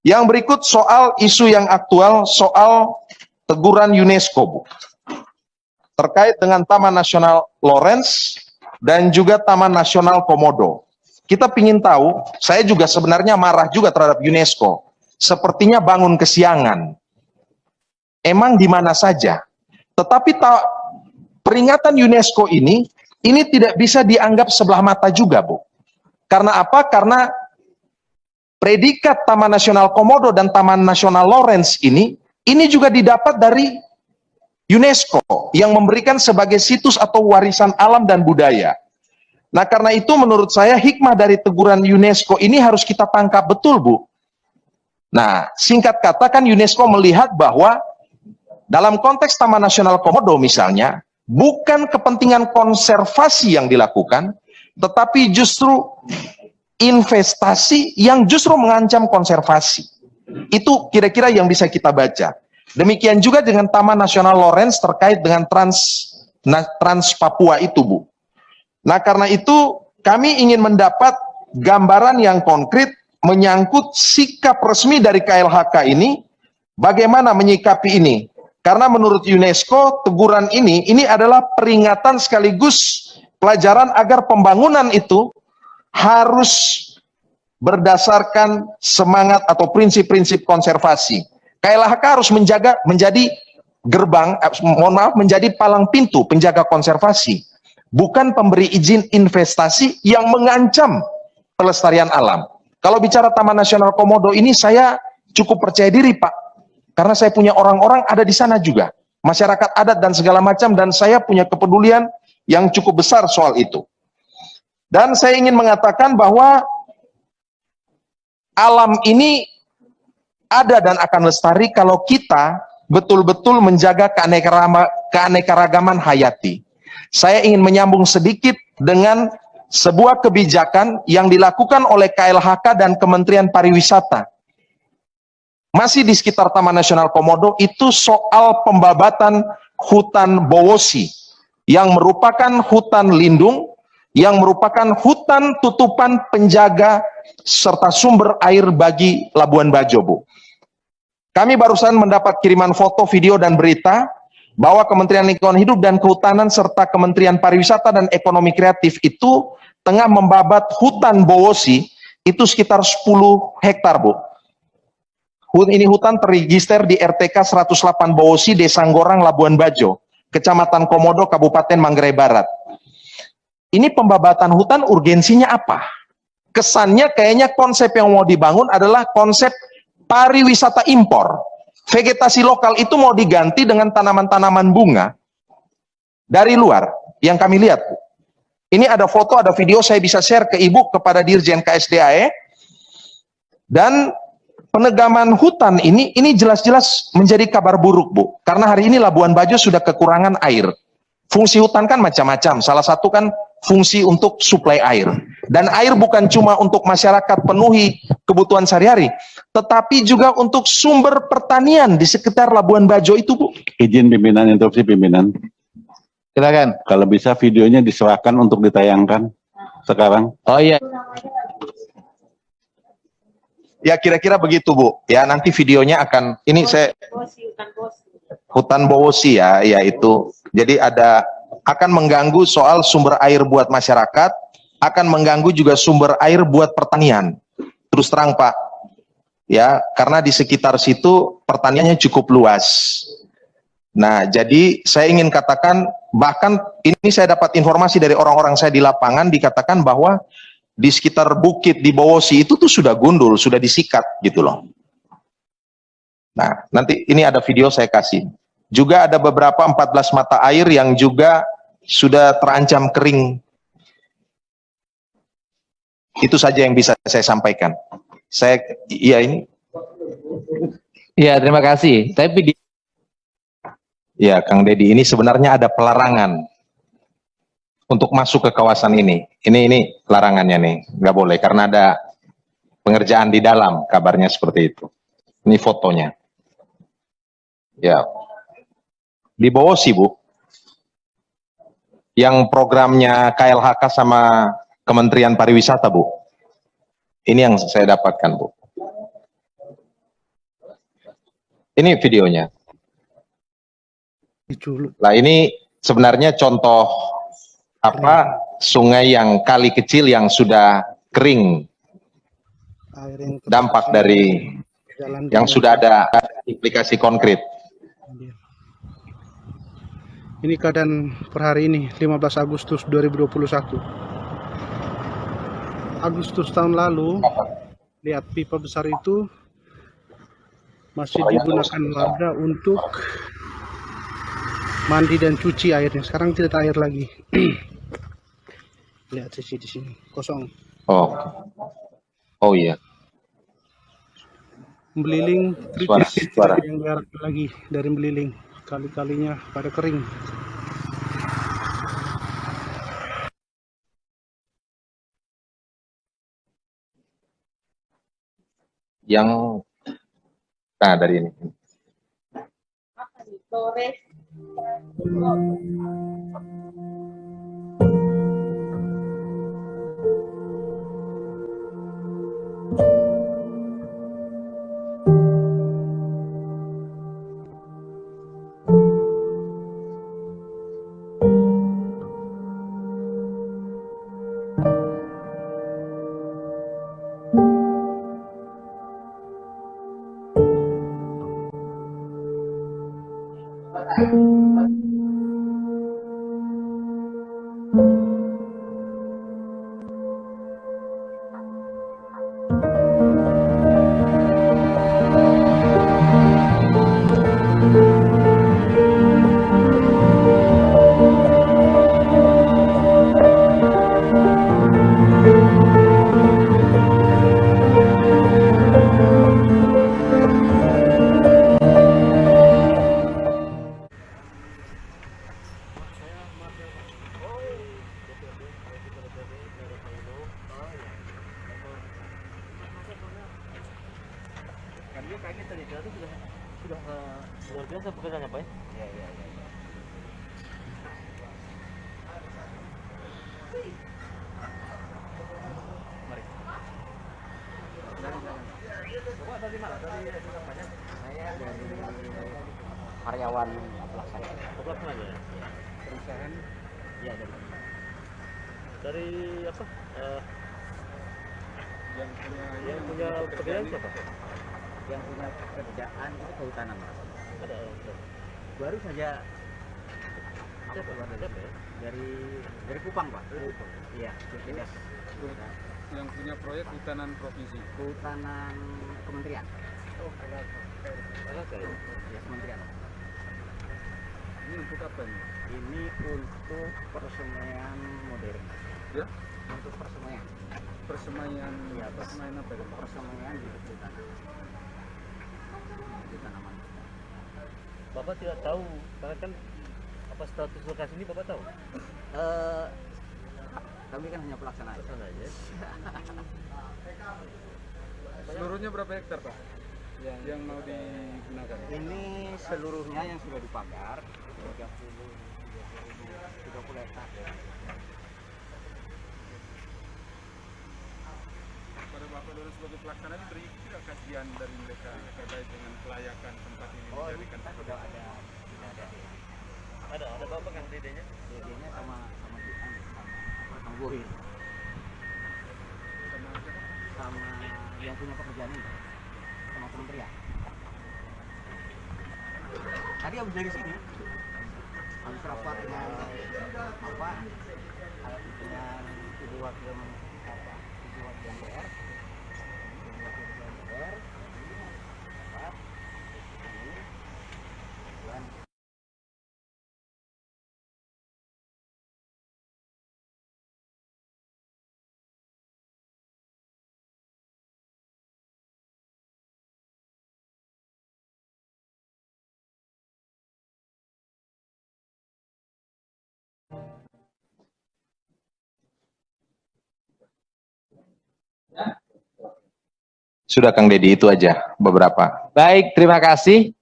Yang berikut soal isu yang aktual, soal teguran UNESCO, Bu. Terkait dengan Taman Nasional Lawrence dan juga Taman Nasional Komodo. Kita ingin tahu, saya juga sebenarnya marah juga terhadap UNESCO. Sepertinya bangun kesiangan. Emang di mana saja? Tetapi peringatan UNESCO ini tidak bisa dianggap sebelah mata juga, Bu. Karena apa? Karena predikat Taman Nasional Komodo dan Taman Nasional Lawrence ini juga didapat dari UNESCO yang memberikan sebagai situs atau warisan alam dan budaya. Nah, karena itu menurut saya hikmah dari teguran UNESCO ini harus kita tangkap betul, Bu. Nah, singkat kata kan UNESCO melihat bahwa dalam konteks Taman Nasional Komodo misalnya, bukan kepentingan konservasi yang dilakukan, tetapi justru investasi yang justru mengancam konservasi. Itu kira-kira yang bisa kita baca. Demikian juga dengan Taman Nasional Lawrence terkait dengan Trans Papua itu, Bu. Nah, karena itu kami ingin mendapat gambaran yang konkret menyangkut sikap resmi dari KLHK ini, bagaimana menyikapi ini. Karena menurut UNESCO, teguran ini adalah peringatan sekaligus pelajaran agar pembangunan itu harus berdasarkan semangat atau prinsip-prinsip konservasi. KLHK harus menjadi gerbang, menjadi palang pintu penjaga konservasi, bukan pemberi izin investasi yang mengancam pelestarian alam. Kalau bicara Taman Nasional Komodo ini saya cukup percaya diri, Pak, karena saya punya orang-orang ada di sana juga, masyarakat adat dan segala macam, dan saya punya kepedulian yang cukup besar soal itu. Dan saya ingin mengatakan bahwa alam ini ada dan akan lestari kalau kita betul-betul menjaga keanekaragaman hayati. Saya ingin menyambung sedikit dengan sebuah kebijakan yang dilakukan oleh KLHK dan Kementerian Pariwisata. Masih di sekitar Taman Nasional Komodo, itu soal pembabatan hutan Bowosi, yang merupakan hutan lindung, yang merupakan hutan tutupan penjaga serta sumber air bagi Labuan Bajo, Bu. Kami barusan mendapat kiriman foto, video, dan berita bahwa Kementerian Lingkungan Hidup dan Kehutanan serta Kementerian Pariwisata dan Ekonomi Kreatif itu tengah membabat hutan Bowosi itu sekitar 10 hektar, Bu. Ini hutan terregister di RTK 108 Bowosi, Desa Ngorang, Labuan Bajo, Kecamatan Komodo, Kabupaten Manggarai Barat. Ini pembabatan hutan urgensinya apa? Kesannya kayaknya konsep yang mau dibangun adalah konsep pariwisata impor. Vegetasi lokal itu mau diganti dengan tanaman-tanaman bunga dari luar yang kami lihat. Ini ada foto, ada video, saya bisa share ke Ibu, kepada Dirjen KSDAE. Dan penegaman hutan ini jelas-jelas menjadi kabar buruk, Bu. Karena hari ini Labuan Bajo sudah kekurangan air. Fungsi hutan kan macam-macam. Salah satu kan fungsi untuk suplai air. Dan air bukan cuma untuk masyarakat penuhi kebutuhan sehari-hari, tetapi juga untuk sumber pertanian di sekitar Labuan Bajo itu, Bu. Izin pimpinan, interupsi pimpinan. Silakan. Kalau bisa videonya diserahkan untuk ditayangkan sekarang. Oh iya. Ya kira-kira begitu, Bu. Ya nanti videonya akan, ini saya hutan Bowosi ya, itu. Jadi akan mengganggu soal sumber air buat masyarakat, akan mengganggu juga sumber air buat pertanian. Terus terang, Pak. Ya, karena di sekitar situ pertaniannya cukup luas. Nah, jadi saya ingin katakan, bahkan ini saya dapat informasi dari orang-orang saya di lapangan, dikatakan bahwa di sekitar bukit di Bowosi itu tuh sudah gundul, sudah disikat gitu loh. Nah, nanti ini ada video saya kasih. Juga ada beberapa 14 mata air yang juga sudah terancam kering. Itu saja yang bisa saya sampaikan. Iya, terima kasih. Tapi ya, Kang Deddy, ini sebenarnya ada pelarangan untuk masuk ke kawasan ini. Ini larangannya nih, nggak boleh karena ada pengerjaan di dalam, kabarnya seperti itu. Ini fotonya. Ya, di Bowosi, Bu, yang programnya KLHK sama Kementerian Pariwisata, Bu. Ini yang saya dapatkan, Bu. Ini videonya. Diculuk. Nah, ini sebenarnya contoh apa sungai yang kali kecil yang sudah kering, Air yang dampak terus dari jalan yang di sudah ada implikasi konkret. Ini keadaan per hari ini 15 Agustus 2021. Agustus tahun lalu, lihat pipa besar itu masih digunakan warga untuk mandi dan cuci airnya. Sekarang tidak ada air lagi. Lihat sisi di sini kosong. Oh, oh iya. Beliling Suara, suara. yang diharapkan lagi dari beliling. Kali-kalinya pada kering. Yang nah dari ini. Dia kaget tadi, ternyata sudah luar biasa pekerjaannya Pak ya? Iya, iya, iya. Mari. Bapak dari mana? Dari apanya? Saya dari karyawan pelaksana. Pelaksana aja ya? Perusahaan? Iya, dari apa? Yang punya pekerjaan siapa? Yang punya pekerjaan itu kehutanan, Mas. Ada. Baru saja dari Kupang, Pak. Iya, dinas. Yang punya proyek hutanan provinsi. Kehutanan kementerian. Oh, Ya, kementerian. ini untuk apa ini? Ini untuk persemaian modern. Ya? Untuk persemaian. Persemaian. Iya, Persemaian apa itu? Persemaian di hutan. Di tanaman. Bapak tidak tahu, karena kan apa status lokasi ini Bapak tahu? Kami kan hanya pelaksana aja. Seluruhnya berapa hektar, Pak? Yang mau digunakan? Ini seluruhnya yang sudah dipagar 30 hektar. Pada Bapak dulu sebagai pelaksana diberi tidak kajian dari mereka terkait dengan kelayakan tempat ini dijadikan Sudah ada. Ada Bapak kan DD-nya? DD-nya sama Bohir. Sama yang punya pekerjaan ini. Sama kementerian. Tadi habis dari sini. Habis rapat dengan dengan ibu wakil MPR. Sudah Kang Deddy, itu aja beberapa. Baik, terima kasih.